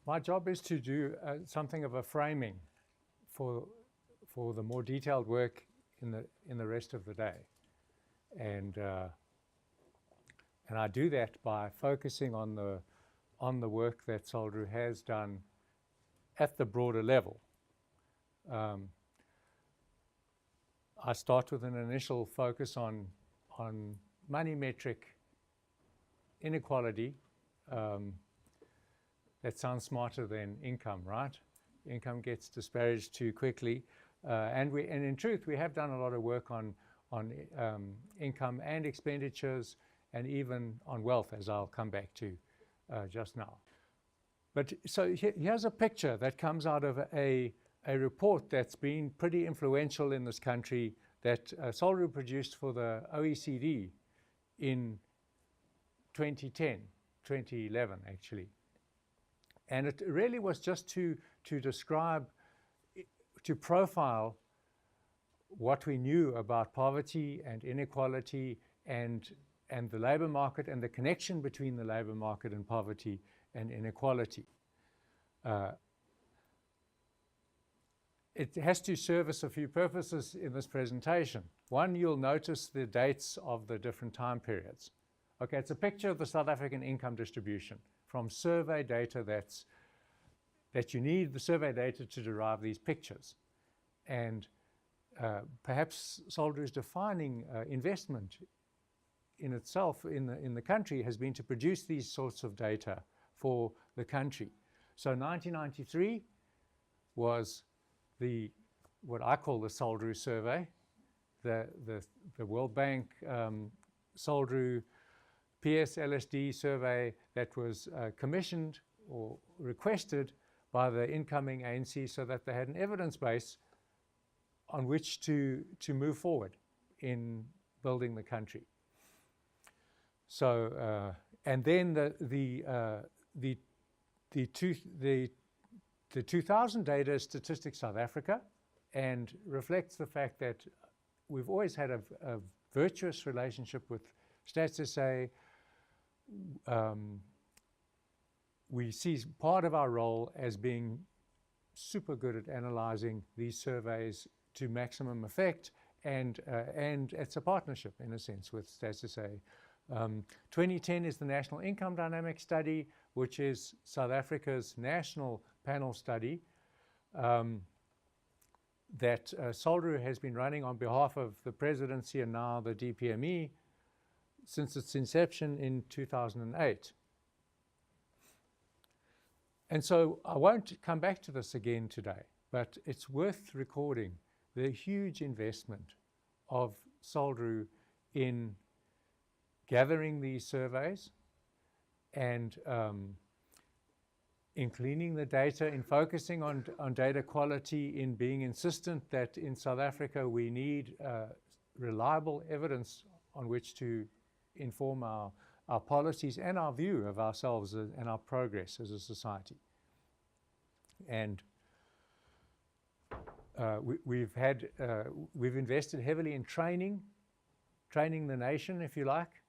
My job is to do something of a framing for the more detailed work in the rest of the day, and I do that by focusing on the work that SALDRU has done at the broader level. I start with an initial focus on money metric inequality. That sounds smarter than income, right? Income gets disparaged too quickly, and in truth we have done a lot of work on income and expenditures, and even on wealth, as I'll come back to just now. But so here's a picture that comes out of a report that's been pretty influential in this country that SALDRU produced for the OECD in 2011 actually. And it really was just to describe, to profile what we knew about poverty and inequality and the labor market and the connection between the labor market and poverty and inequality. It has to service a few purposes in this presentation. One, you'll notice the dates of the different time periods. Okay, it's a picture of the South African income distribution from survey data that you need the survey data to derive these pictures. And perhaps SALDRU's defining investment in itself in the country has been to produce these sorts of data for the country. So 1993 was what I call the SALDRU survey, the World Bank SALDRU PS-LSD survey that was commissioned or requested by the incoming ANC so that they had an evidence base on which to move forward in building the country. So and then the 2000 data is Statistics South Africa, and reflects the fact that we've always had a virtuous relationship with Stats SA. We see part of our role as being super good at analyzing these surveys to maximum effect, and it's a partnership in a sense with Stats SA. 2010 is the National Income Dynamic Study, which is South Africa's national panel study that SALDRU has been running on behalf of the presidency and now the DPME since its inception in 2008. And so I won't come back to this again today, but it's worth recording the huge investment of SALDRU in gathering these surveys and in cleaning the data, in focusing on data quality, in being insistent that in South Africa we need reliable evidence on which to inform our policies and our view of ourselves and our progress as a society. And we've invested heavily in training the nation, if you like.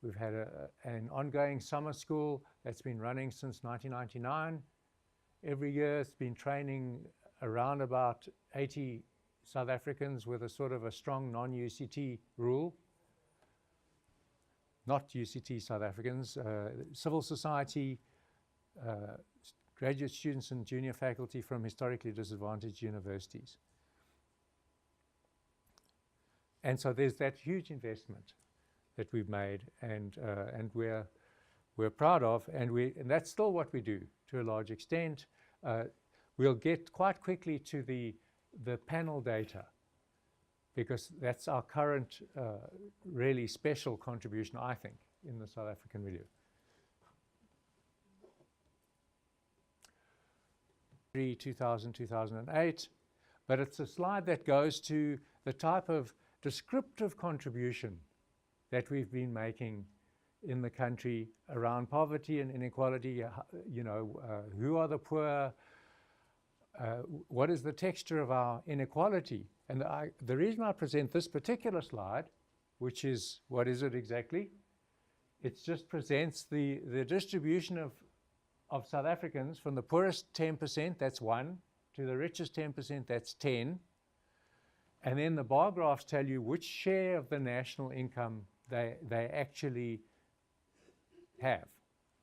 We've had an ongoing summer school that's been running since 1999. Every year it's been training around about 80 South Africans with a sort of a strong non-UCT rule. Not UCT South Africans, civil society, graduate students and junior faculty from historically disadvantaged universities. And so there's that huge investment that we've made, and we're proud of, and that's still what we do to a large extent. We'll get quite quickly to the panel data, because that's our current really special contribution, I think, in the South African milieu. 2000, 2008, but it's a slide that goes to the type of descriptive contribution that we've been making in the country around poverty and inequality. Who are the poor? What is the texture of our inequality? And the reason I present this particular slide, which is, what is it exactly? It just presents the distribution of South Africans, from the poorest 10%, that's 1, to the richest 10%, that's 10. And then the bar graphs tell you which share of the national income they actually have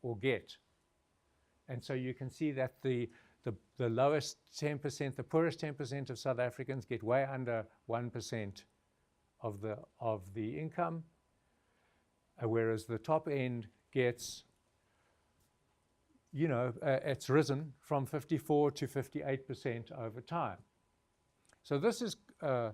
or get. And so you can see that the lowest 10%, the poorest 10% of South Africans get way under 1% of the income, whereas the top end gets, it's risen from 54 to 58% over time. So this is a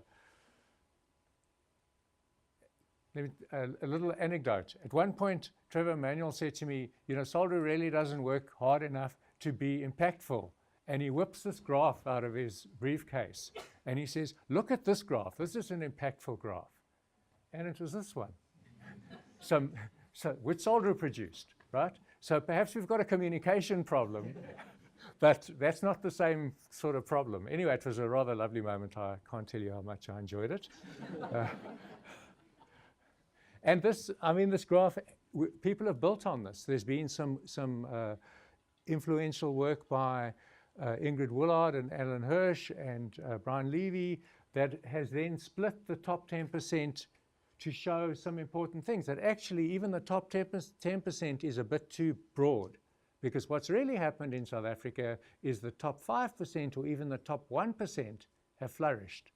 little anecdote. At one point, Trevor Manuel said to me, SALDRU really doesn't work hard enough to be impactful. And he whips this graph out of his briefcase. And he says, look at this graph. This is an impactful graph. And it was this one. So which SALDRU produced, right? So perhaps we've got a communication problem. But that's not the same sort of problem. Anyway, it was a rather lovely moment. I can't tell you how much I enjoyed it. And this graph, people have built on this. There's been some influential work by Ingrid Willard and Alan Hirsch and Brian Levy that has then split the top 10% to show some important things, that actually even the top 10% is a bit too broad. Because what's really happened in South Africa is the top 5% or even the top 1% have flourished.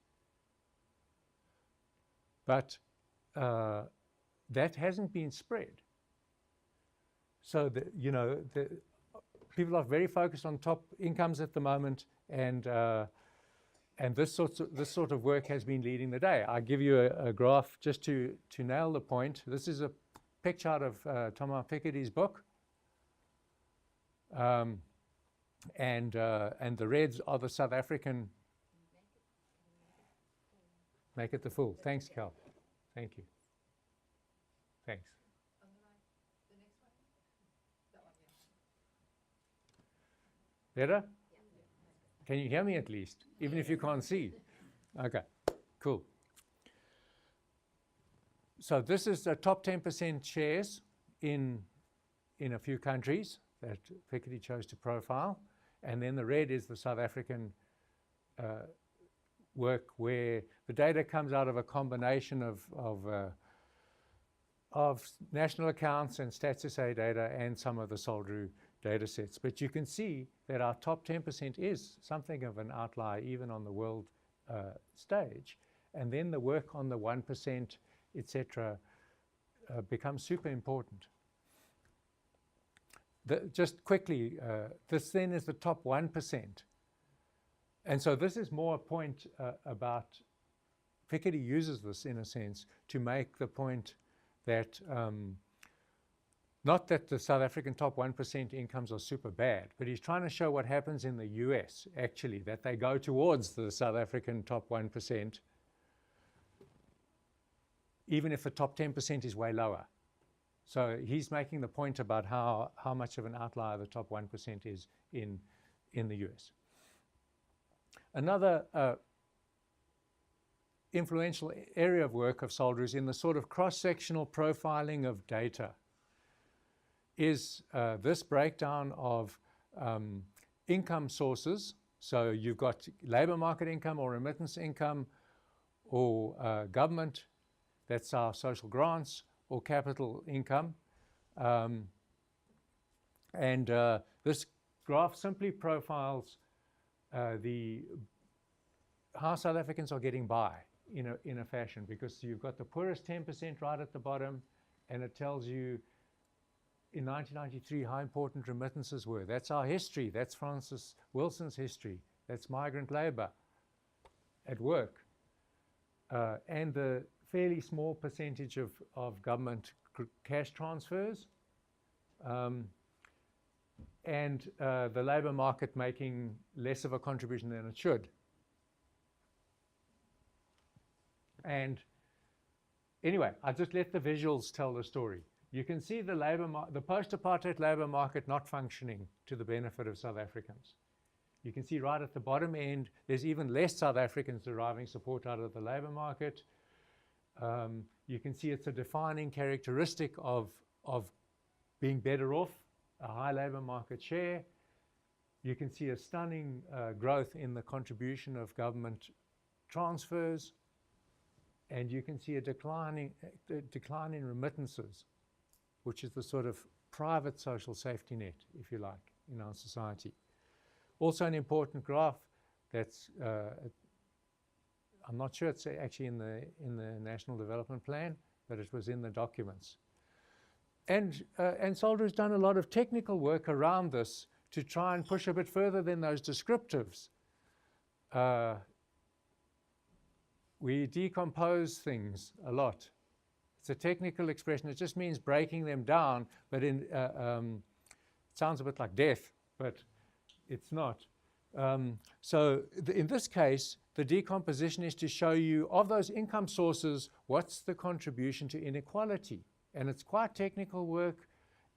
But that hasn't been spread. So, people are very focused on top incomes at the moment, and this sort of work has been leading the day. I'll give you a graph just to nail the point. This is a picture out of Thomas Piketty's book. And the reds are the South African. Make it the full. Thanks, Cal. Thank you. Thanks. Better? Can you hear me at least, even if you can't see? Okay, cool. So this is the top 10% shares in a few countries that Piketty chose to profile. And then the red is the South African work, where the data comes out of a combination of national accounts and Stats SA data and some of the SALDRU data sets. But you can see that our top 10% is something of an outlier even on the world stage. And then the work on the 1%, etc., becomes super important. Just quickly, this then is the top 1%. And so this is more a point about, Piketty uses this in a sense to make the point that, not that the South African top 1% incomes are super bad, but he's trying to show what happens in the US, actually, that they go towards the South African top 1%, even if the top 10% is way lower. So he's making the point about how much of an outlier the top 1% is in the US. Another influential area of work of SALDRU is in the sort of cross-sectional profiling of data, is this breakdown of income sources. So you've got labor market income or remittance income, or government, that's our social grants, or capital income. This graph simply profiles how South Africans are getting by in a fashion, because you've got the poorest 10% right at the bottom, and it tells you in 1993 how important remittances were. That's our history. That's Francis Wilson's history. That's migrant labor at work. And the fairly small percentage of government cash transfers, and the labor market making less of a contribution than it should. And anyway, I just let the visuals tell the story. You can see the post-apartheid labor market not functioning to the benefit of South Africans. You can see right at the bottom end, there's even less South Africans deriving support out of the labor market. You can see it's a defining characteristic of being better off a high labor market share. You can see a stunning growth in the contribution of government transfers, and you can see a decline in remittances, which is the sort of private social safety net, if you like, in our society. Also an important graph that's, I'm not sure it's actually in the National Development Plan, but it was in the documents. And SALDRU has done a lot of technical work around this to try and push a bit further than those descriptives. We decompose things a lot. It's a technical expression. It just means breaking them down, but it sounds a bit like death, but it's not. So in this case, the decomposition is to show you, of those income sources, what's the contribution to inequality? And it's quite technical work,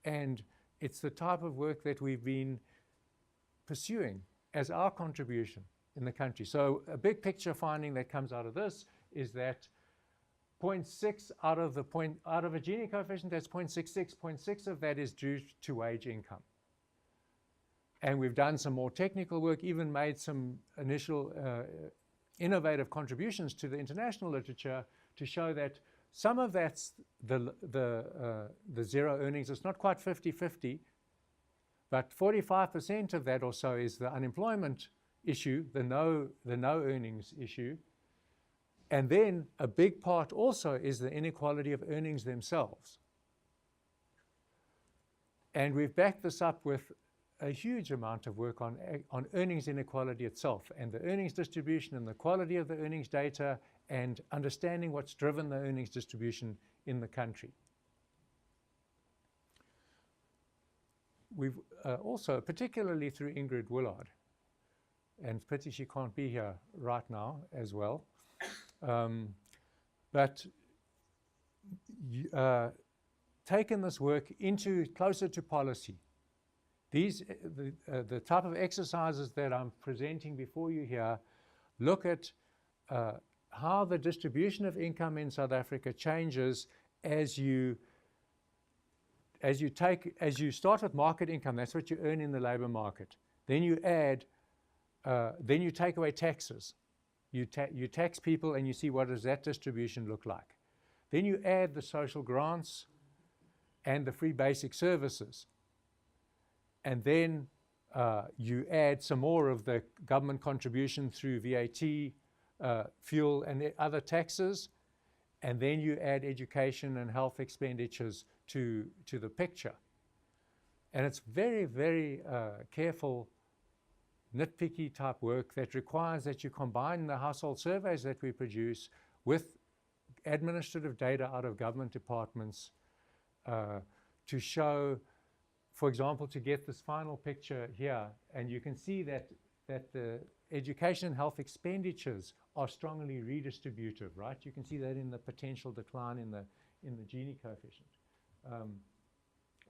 and it's the type of work that we've been pursuing as our contribution in the country. So a big picture finding that comes out of this is that 0.6 out of a Gini coefficient, that's 0.66. 0.6 of that is due to wage income. And we've done some more technical work, even made some initial innovative contributions to the international literature to show that some of that's the zero earnings. It's not quite 50-50, but 45% of that or so is the unemployment issue, the no earnings issue. And then a big part also is the inequality of earnings themselves. And we've backed this up with a huge amount of work on earnings inequality itself, and the earnings distribution and the quality of the earnings data, and understanding what's driven the earnings distribution in the country. We've also, particularly through Ingrid Willard, and pity she can't be here right now as well, but taken this work into closer to policy. These, the type of exercises that I'm presenting before you here look at how the distribution of income in South Africa changes as you start with market income. That's what you earn in the labor market. Then you add, then you take away taxes. You tax people and you see what does that distribution look like. Then you add the social grants and the free basic services. And then you add some more of the government contribution through VAT, fuel, and other taxes, and then you add education and health expenditures to the picture. And it's very, very careful, nitpicky type work that requires that you combine the household surveys that we produce with administrative data out of government departments to show, for example, to get this final picture here, and you can see that the education and health expenditures are strongly redistributive, right? You can see that in the potential decline in the Gini coefficient.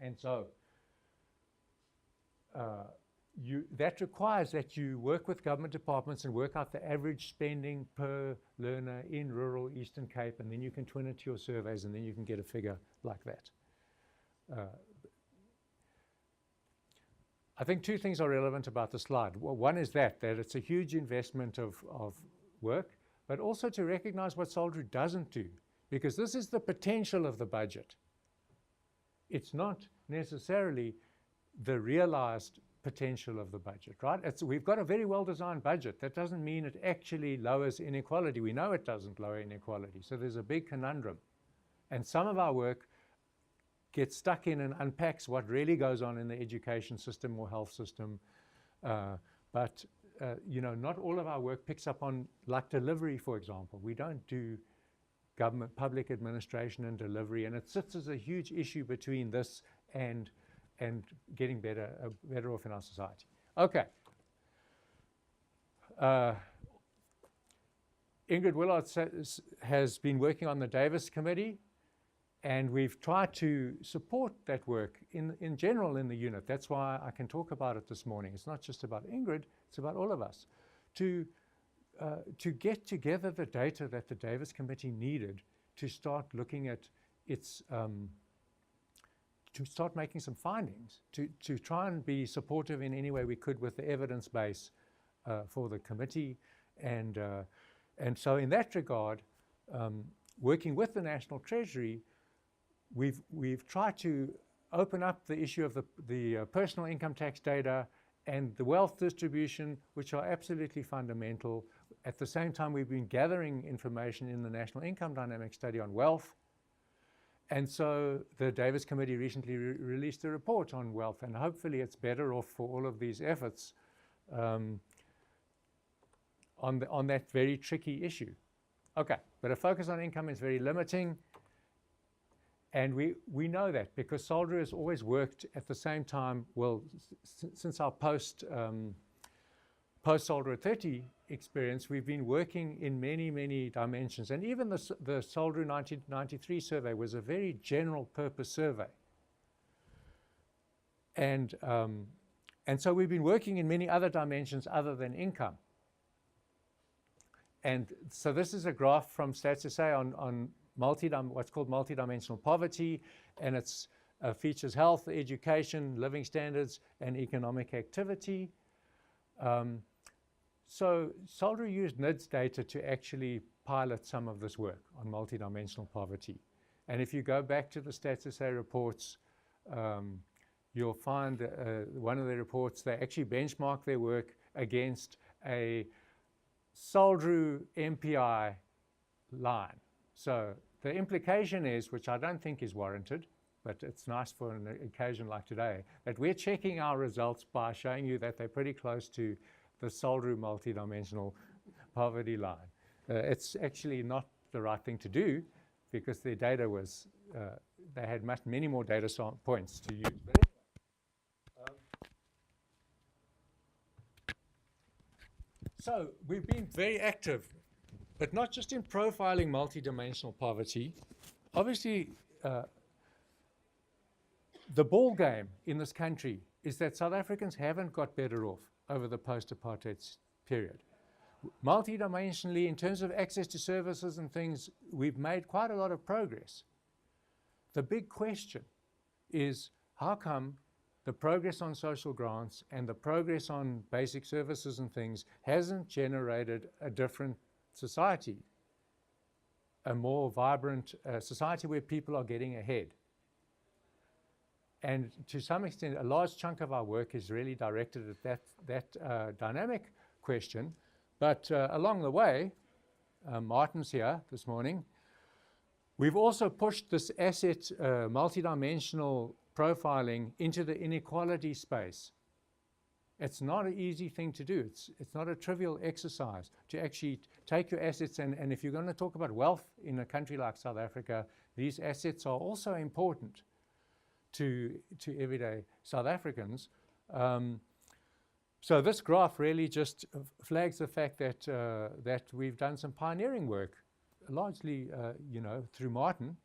And so that requires that you work with government departments and work out the average spending per learner in rural Eastern Cape, and then you can twin it to your surveys, and then you can get a figure like that. I think two things are relevant about the slide. Well, one is that it's a huge investment of work, but also to recognize what SALDRU doesn't do, because this is the potential of the budget. It's not necessarily the realized potential of the budget, right? We've got a very well-designed budget. That doesn't mean it actually lowers inequality. We know it doesn't lower inequality. So there's a big conundrum. And some of our work gets stuck in and unpacks what really goes on in the education system or health system. But you know, not all of our work picks up on, like delivery, for example. We don't do government, public administration and delivery, and it sits as a huge issue between this and getting better off in our society. Okay. Ingrid Willard has been working on the Davis Committee, and we've tried to support that work in general in the unit. That's why I can talk about it this morning. It's not just about Ingrid, it's about all of us. To get together the data that the Davis Committee needed to start looking at its to start making some findings, to try and be supportive in any way we could with the evidence base for the committee. And so in that regard, working with the National Treasury, we've tried to open up the issue of the personal income tax data and the wealth distribution, which are absolutely fundamental. At the same time, we've been gathering information in the National Income Dynamics Study on wealth. And so the Davis Committee recently released a report on wealth, and hopefully it's better off for all of these efforts on that very tricky issue. Okay, but a focus on income is very limiting. And we know that because SALDRU has always worked at the same time, well, since our post-SALDRU 30 experience, we've been working in many, many dimensions. And even the SALDRU 1993 survey was a very general purpose survey. And so we've been working in many other dimensions other than income. And so this is a graph from Stats SA on what's called multidimensional poverty, and it features health, education, living standards, and economic activity. So SALDRU used NIDS data to actually pilot some of this work on multidimensional poverty. And if you go back to the Stats SA reports, you'll find one of the reports, they actually benchmark their work against a SALDRU MPI line. So the implication is, which I don't think is warranted, but it's nice for an occasion like today, that we're checking our results by showing you that they're pretty close to the SALDRU multidimensional poverty line. It's actually not the right thing to do because their data was, they had many more data points to use. But anyway, so we've been very active, but not just in profiling multidimensional poverty. Obviously, the ball game in this country is that South Africans haven't got better off over the post-apartheid period. Multidimensionally, in terms of access to services and things, we've made quite a lot of progress. The big question is, how come the progress on social grants and the progress on basic services and things hasn't generated a different society, a more vibrant society where people are getting ahead? And to some extent, a large chunk of our work is really directed at that dynamic question. But along the way, Martin's here this morning, we've also pushed this asset multidimensional profiling into the inequality space. It's not an easy thing to do. It's not a trivial exercise to actually take your assets, and if you're going to talk about wealth in a country like South Africa, these assets are also important to everyday South Africans. So this graph really just flags the fact that that we've done some pioneering work, largely through Martin,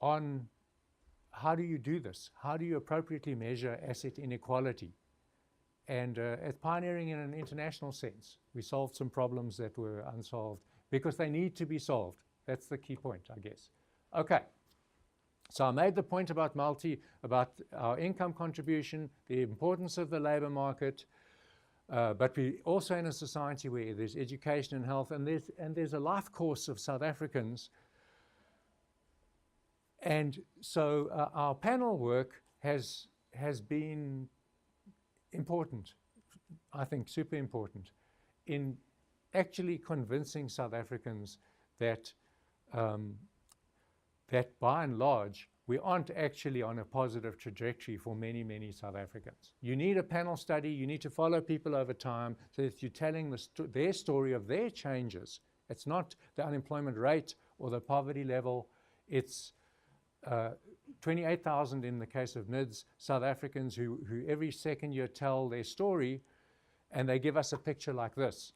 on how do you do this? How do you appropriately measure asset inequality? And it's pioneering in an international sense. We solved some problems that were unsolved because they need to be solved. That's the key point, I guess. Okay. So I made the point about about our income contribution, the importance of the labor market, but we're also in a society where there's education and health, and there's a life course of South Africans. And so our panel work has been important, I think super important, in actually convincing South Africans that that by and large, we aren't actually on a positive trajectory for many, many South Africans. You need a panel study, you need to follow people over time so that you're telling their story of their changes. It's not the unemployment rate or the poverty level, it's 28,000 in the case of NIDS, South Africans who every second year tell their story, and they give us a picture like this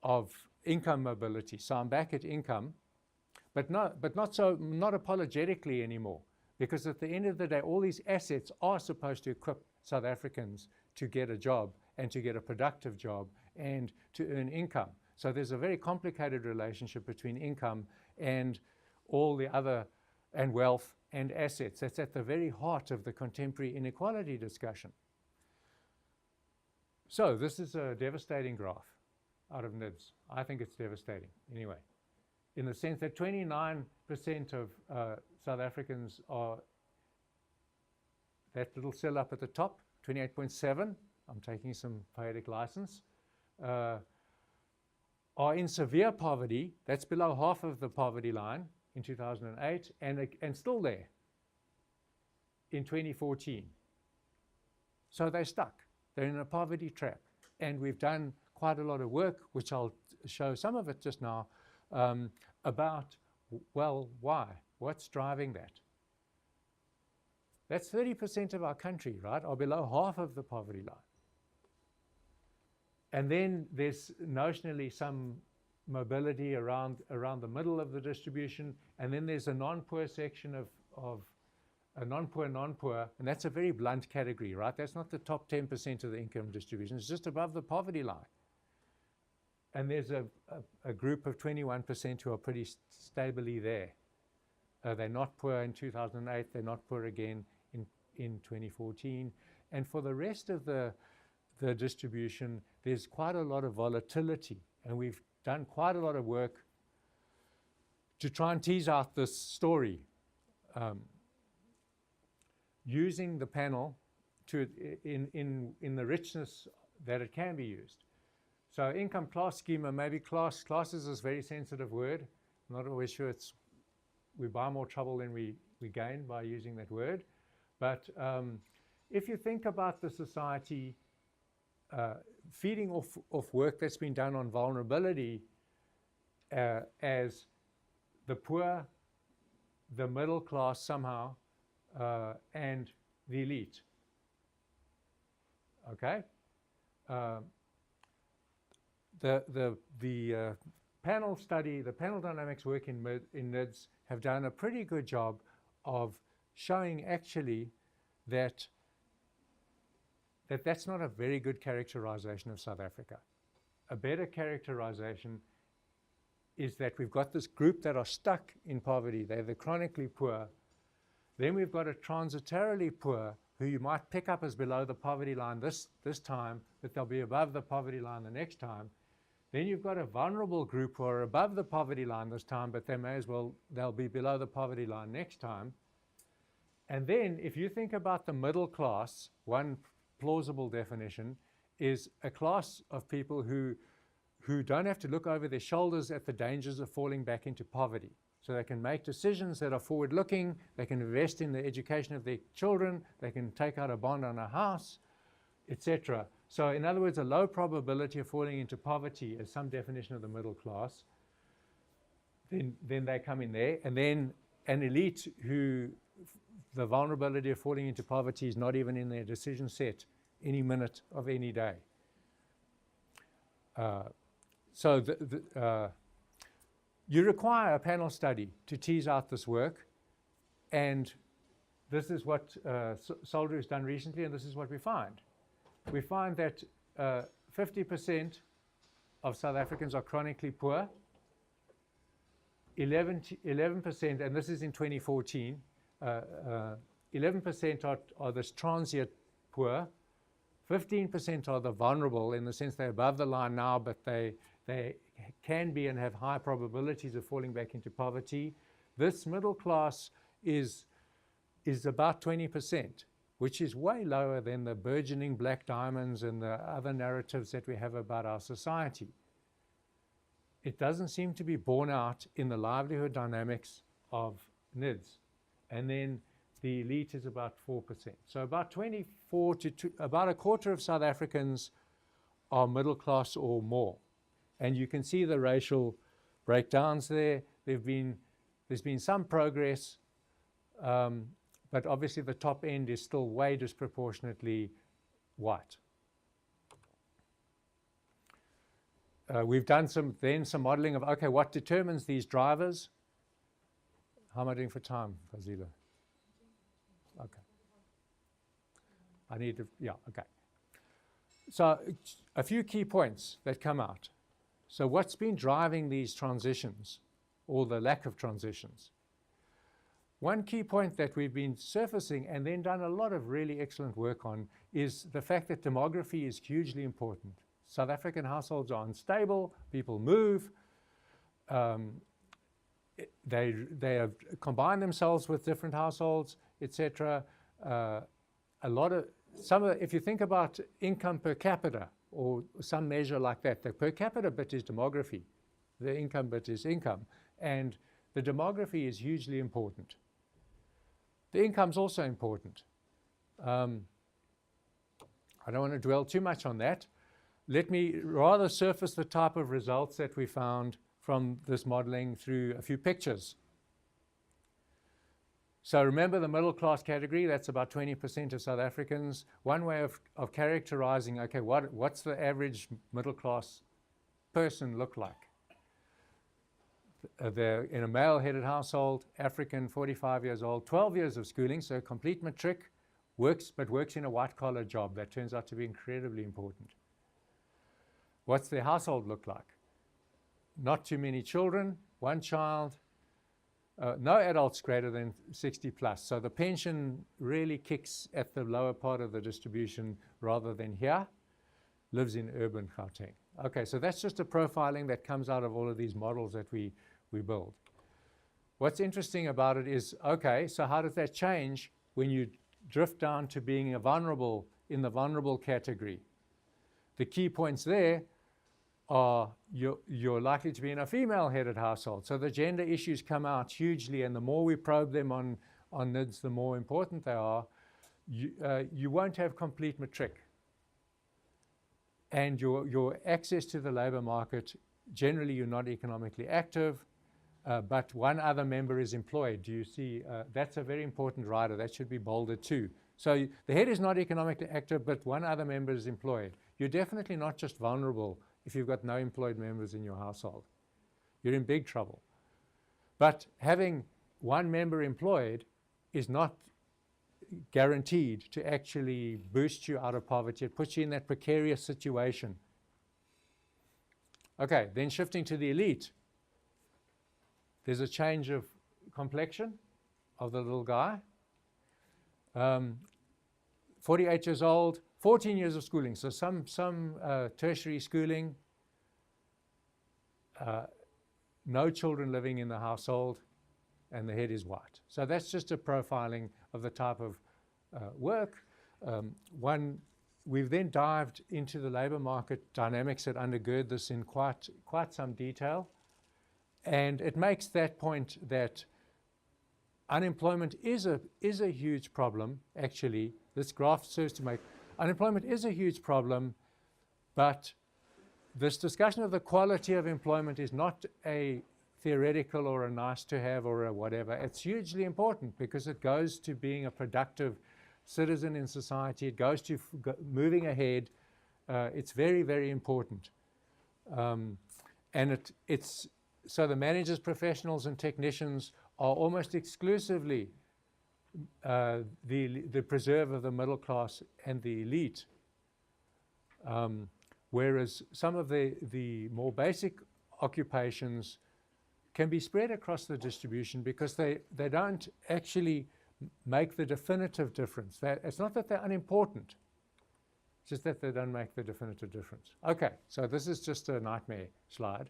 of income mobility. So I'm back at income, but not apologetically anymore, because at the end of the day, all these assets are supposed to equip South Africans to get a job and to get a productive job and to earn income. So there's a very complicated relationship between income and all the other, and wealth and assets. That's at the very heart of the contemporary inequality discussion. So this is a devastating graph out of NIDS. I think it's devastating anyway, in the sense that 29% of South Africans are that little cell up at the top, 28.7, I'm taking some poetic license, are in severe poverty. That's below half of the poverty line in 2008 and still there in 2014. So they're stuck. They're in a poverty trap. And we've done quite a lot of work, which I'll show some of it just now, about, well, why? What's driving that? That's 30% of our country, right, are below half of the poverty line. And then there's notionally some mobility around the middle of the distribution, and then there's a non-poor section of a non-poor, and that's a very blunt category, right? That's not the top 10% of the income distribution. It's just above the poverty line. And there's a group of 21% who are pretty stably there. They're not poor in 2008. They're not poor again in 2014. And for the rest of the distribution, there's quite a lot of volatility. And we've done quite a lot of work to try and tease out this story, using the panel to in the richness that it can be used. So income class schema, maybe class is this very sensitive word. I'm not always sure we buy more trouble than we gain by using that word. But if you think about the society feeding off work that's been done on vulnerability as the poor, the middle class somehow, and the elite. Okay? The panel study, the panel dynamics work in NIDS have done a pretty good job of showing actually that that's not a very good characterization of South Africa. A better characterization is that we've got this group that are stuck in poverty. They're the chronically poor. Then we've got a transitorily poor who you might pick up as below the poverty line this time, but they'll be above the poverty line the next time. Then you've got a vulnerable group who are above the poverty line this time, but they'll be below the poverty line next time. And then if you think about the middle class, one plausible definition is a class of people who don't have to look over their shoulders at the dangers of falling back into poverty. So they can make decisions that are forward-looking, they can invest in the education of their children, they can take out a bond on a house, etc. So in other words, a low probability of falling into poverty is some definition of the middle class. Then they come in there, and then an elite who the vulnerability of falling into poverty is not even in their decision set any minute of any day. So you require a panel study to tease out this work, and this is what SALDRU has done recently, and this is what we find. We find that 50% of South Africans are chronically poor, 11%, and this is in 2014, 11% are this transient poor, 15% are the vulnerable in the sense they're above the line now, but they can be and have high probabilities of falling back into poverty. This middle class is about 20%, which is way lower than the burgeoning black diamonds and the other narratives that we have about our society. It doesn't seem to be borne out in the livelihood dynamics of NIDS. And then the elite is about 4%. So about 24 to about a quarter of South Africans are middle class or more. And you can see the racial breakdowns there. There's been some progress, but obviously the top end is still way disproportionately white. We've done some modeling of, okay, what determines these drivers? How am I doing for time, Fazila? Okay. I need to, yeah, okay. So a few key points that come out. So what's been driving these transitions, or the lack of transitions? one key point that we've been surfacing and then done a lot of really excellent work on is the fact that demography is hugely important. South African households are unstable, people move, they have combined themselves with different households, etc. If you think about income per capita or some measure like that, the per capita bit is demography, the income bit is income, and the demography is hugely important. The income's also important. I don't want to dwell too much on that. Let me rather surface the type of results that we found from this modeling through a few pictures. So remember the middle class category, that's about 20% of South Africans. One way of characterizing, okay, what's the average middle class person look like? They're in a male-headed household, African, 45 years old, 12 years of schooling, so complete matric, works in a white-collar job. That turns out to be incredibly important. What's their household look like? Not too many children, one child, no adults greater than 60 plus. So the pension really kicks at the lower part of the distribution rather than here, lives in urban Gauteng. Okay, so that's just a profiling that comes out of all of these models that we build. What's interesting about it is, okay, so how does that change when you drift down to being in the vulnerable category? The key points there are you're likely to be in a female-headed household. So the gender issues come out hugely, and the more we probe them on NIDS, the more important they are. You won't have complete matric. And your access to the labor market, generally you're not economically active, but one other member is employed. Do you see? That's a very important rider. That should be bolded too. So the head is not economically active, but one other member is employed. You're definitely not just vulnerable if you've got no employed members in your household. You're in big trouble. But having one member employed is not guaranteed to actually boost you out of poverty. It puts you in that precarious situation. Okay, then shifting to the elite. There's a change of complexion of the little guy. 48 years old, 14 years of schooling, so some tertiary schooling, no children living in the household, and the head is white. So that's just a profiling of the type of work. We've then dived into the labor market dynamics that undergird this in quite some detail, and it makes that point that unemployment is a huge problem. Actually, this graph serves to make unemployment is a huge problem, but this discussion of the quality of employment is not a theoretical or a nice to have or a whatever. It's hugely important because it goes to being a productive citizen in society. It goes to moving ahead. It's very, very important. And it's so the managers, professionals, and technicians are almost exclusively the preserve of the middle class and the elite, whereas some of the more basic occupations can be spread across the distribution because they don't actually make the definitive difference. It's not that they're unimportant, it's just that they don't make the definitive difference. Okay, so this is just a nightmare slide,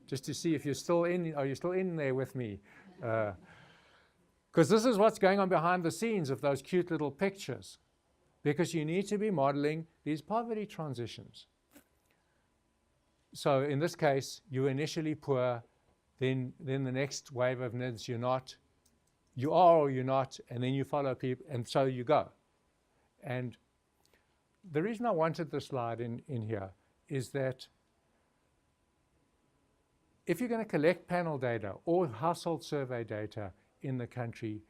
just to see if you're still in. Are you still in there with me? Because this is what's going on behind the scenes of those cute little pictures, because you need to be modeling these poverty transitions. So in this case, you're initially poor, then the next wave of NIDS, you are or you're not, and then you follow people, and so you go. And the reason I wanted this slide in here is that if you're going to collect panel data or household survey data in the country,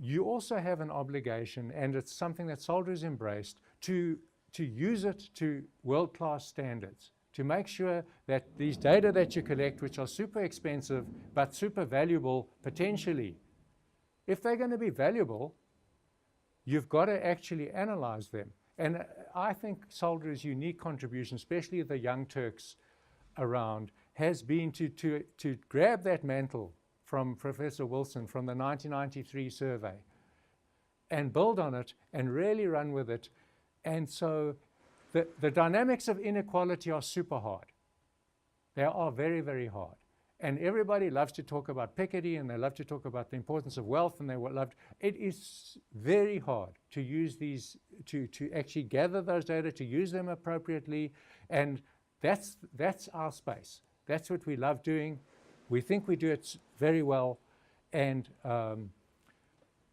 you also have an obligation, and it's something that SALDRU's embraced, to use it to world-class standards, to make sure that these data that you collect, which are super expensive but super valuable potentially, if they're going to be valuable, you've got to actually analyze them. And I think SALDRU's unique contribution, especially the young Turks around, has been to grab that mantle from Professor Wilson from the 1993 survey and build on it and really run with it. And so the dynamics of inequality are super hard. They are very, very hard. And everybody loves to talk about Piketty, and they love to talk about the importance of wealth, and they love. It is very hard to use these, to actually gather those data, to use them appropriately, and that's our space. That's what we love doing. We think we do it very well, and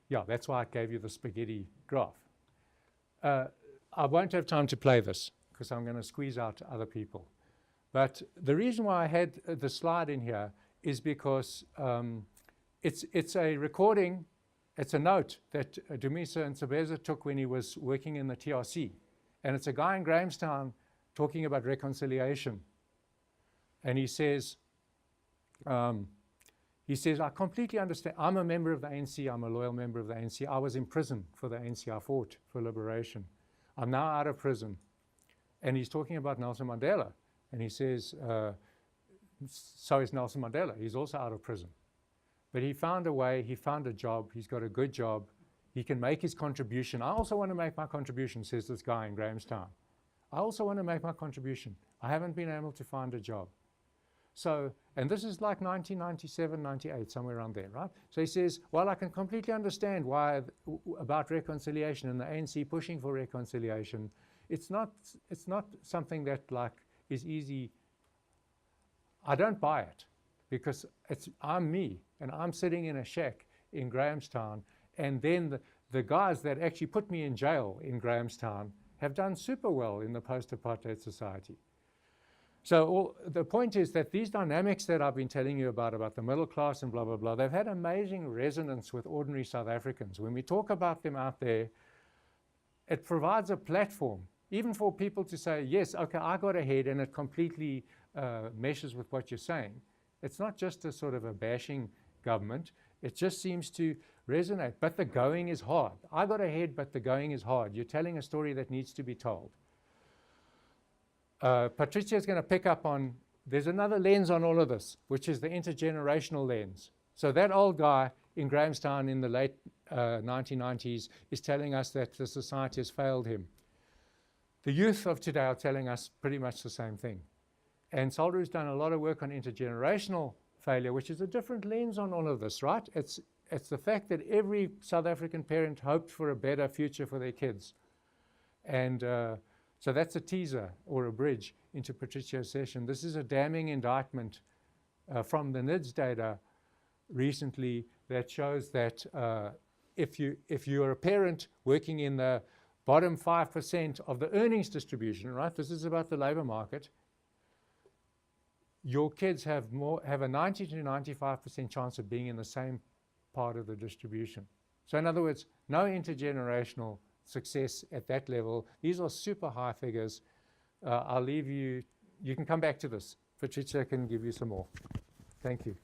yeah, that's why I gave you the spaghetti graph. I won't have time to play this because I'm going to squeeze out other people. But the reason why I had the slide in here is because it's a recording, it's a note that Dumisa and Sabeza took when he was working in the TRC. And it's a guy in Grahamstown talking about reconciliation. And he says, I completely understand. I'm a member of the ANC. I'm a loyal member of the ANC. I was in prison for the ANC. I fought for liberation. I'm now out of prison. And he's talking about Nelson Mandela. And he says, so is Nelson Mandela. He's also out of prison. But he found a way, he found a job, he's got a good job, he can make his contribution. I also want to make my contribution, says this guy in Grahamstown. I also want to make my contribution. I haven't been able to find a job. So, and this is like 1997, 98, somewhere around there, right? So he says, well, I can completely understand why, about reconciliation and the ANC pushing for reconciliation. It's not something that like is easy. I don't buy it because I'm me and I'm sitting in a shack in Grahamstown, and then the guys that actually put me in jail in Grahamstown have done super well in the post-apartheid society. So the point is that these dynamics that I've been telling you about the middle class and blah, blah, blah, they've had amazing resonance with ordinary South Africans. When we talk about them out there, it provides a platform even for people to say, yes, okay, I got ahead, and it completely meshes with what you're saying. It's not just a sort of a bashing government. It just seems to resonate. But the going is hard. I got ahead, but the going is hard. You're telling a story that needs to be told. Patricia is going to pick up on, there's another lens on all of this, which is the intergenerational lens. So that old guy in Grahamstown in the late 1990s is telling us that the society has failed him. The youth of today are telling us pretty much the same thing. And SALDRU has done a lot of work on intergenerational failure, which is a different lens on all of this, right? It's the fact that every South African parent hoped for a better future for their kids. And so that's a teaser or a bridge into Patricia's session. This is a damning indictment from the NIDS data recently that shows that if you're a parent working in the bottom 5% of the earnings distribution, right? This is about the labor market. Your kids have a 90 to 95% chance of being in the same part of the distribution. So in other words, no intergenerational success at that level. These are super high figures. I'll leave you, you can come back to this. Patricia can give you some more. Thank you.